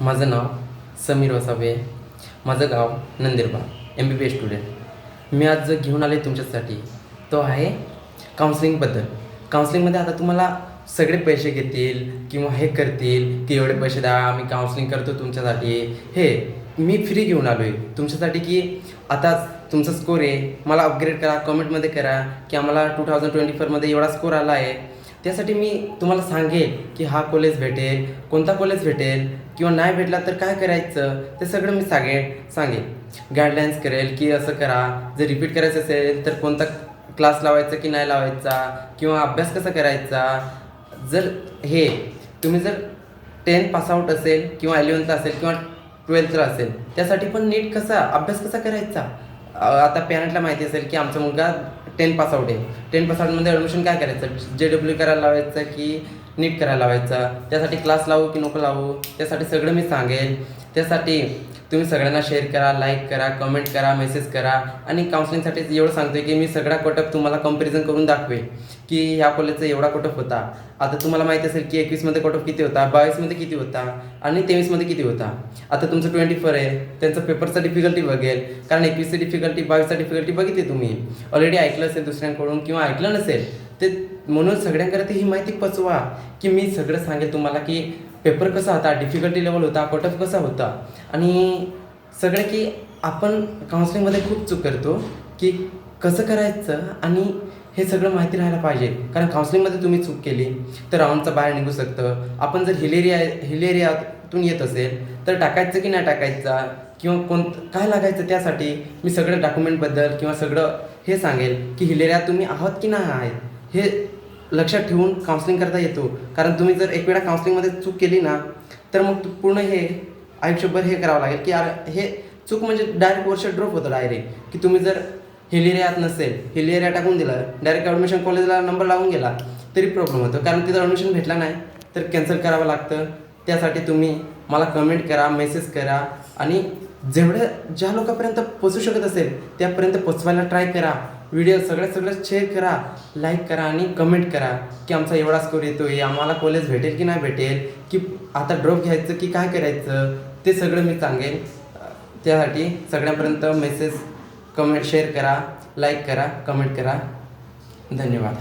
माझं नाव समीर वसावे, माझं गाव नंदिरबार, MBBS स्टुडंट. मी आज जो घेऊन आले तुमच्यासाठी तो आहे काउन्सिलिंगबद्दल. काउन्सिलिंगमध्ये आता तुम्हाला सगळे पैसे घेतील किंवा हे करतील की एवढे पैसे द्या, आम्ही काउन्सिलिंग करतो तुमच्यासाठी. हे मी फ्री घेऊन आलो आहे तुमच्यासाठी की आता तुमचा स्कोर आहे, मला अपग्रेड करा, कमेंटमध्ये करा की आम्हाला 2024मध्ये एवढा स्कोर आला आहे. त्यासाठी मी तुम्हाला सांगेल की हा कॉलेज भेटेल, कोणता कॉलेज भेटेल किंवा नाही भेटला तर काय करायचं ते सगळं मी सांगेल. गाईडलाईन्स करेल की असं करा, जर रिपीट करायचं असेल तर कोणता क्लास लावायचा की नाही लावायचा किंवा अभ्यास कसा करायचा. जर हे तुम्ही जर 10th पासआउट असेल किंवा 11th असेल किंवा 12th असेल त्यासाठी पण नीट कसा अभ्यास कसा करायचा. आता पॅरेंटला माहिती असेल की आमचा मुलगा 10 पासआउट आहे, 10 पासआउटमध्ये ॲडमिशन काय करायचं, JW करायला लावायचं की नीट करायला लावायचा, त्यासाठी क्लास लावू की नको लावू त्यासाठी सगळं मी सांगेल. त्यासाठी तुम्ही सगळ्यांना शेअर करा, लाईक करा, कमेंट करा, मेसेज करा. आणि काउन्सिलिंगसाठी एवढं सांगतो की मी सगळा कटअप तुम्हाला कंपॅरिझन करून दाखवेल की ह्या कॉलेजचा एवढा कटअप होता. आता तुम्हाला माहिती असेल की 21मध्ये कटअप किती होता, 22मध्ये किती होता आणि 23मध्ये किती होता. आता तुमचं 24 आहे, त्यांचं पेपरचा डिफिकल्टी बघेल, कारण 21ची डिफिकल्टी 22चा डिफिकल्टी बघितली तुम्ही ऑलरेडी ऐकलं असेल दुसऱ्यांकडून किंवा ऐकलं नसेल ते. म्हणून सगळ्यांकडे ही माहिती पोचवा की मी सगळं सांगेल तुम्हाला की पेपर कसा होता, डिफिकल्टी लेवल होता, कटअप कसा होता. आणि सगळं की आपण काउन्सिलिंगमध्ये खूप चूक करतो की कसं करायचं आणि हे सगळं माहिती राहायला पाहिजे. कारण काउन्सिलिंगमध्ये तुम्ही चूक केली तर राऊंडचा बाहेर निघू शकतं. आपण जर हिल एरियातून येत असेल तर टाकायचं की नाही टाकायचा किंवा काय लागायचं त्यासाठी मी सगळं डॉक्युमेंटबद्दल किंवा सगळं हे सांगेल की हिल एरियात तुम्ही आहात की नाही आहेत हे लक्षात ठेवून काउन्सिलिंग करता येतो. कारण तुम्ही जर एक वेळा काउन्सिलिंगमध्ये चूक केली ना तर मग पूर्ण हे आयुष्यभर हे करावं लागेल की यार हे चूक म्हणजे डायरेक्ट वर्ष ड्रॉप होतं डायरेक्ट. की तुम्ही जर हिल एरियात नसेल, हिल एरिया टाकून दिलं, डायरेक्ट ॲडमिशन कॉलेजला नंबर लावून गेला तरी प्रॉब्लेम होतो, कारण तिथं ॲडमिशन भेटला नाही तर कॅन्सल करावं लागतं. त्यासाठी तुम्ही मला कमेंट करा, मेसेज करा आणि जेवढं ज्या लोकांपर्यंत पोचू शकत असेल त्यापर्यंत पोचवायला ट्राय करा. व्हिडिओ सगळं शेअर करा, लाईक करा आणि कमेंट करा की आमचा एवढा स्कोर येतो आहे, आम्हाला कॉलेज भेटेल की नाही भेटेल, की आता ड्रॉप घ्यायचं की काय करायचं ते सगळं मी सांगेन. त्यासाठी सगळ्यांपर्यंत मेसेज, कमेंट, शेअर करा, लाईक करा, कमेंट करा. धन्यवाद.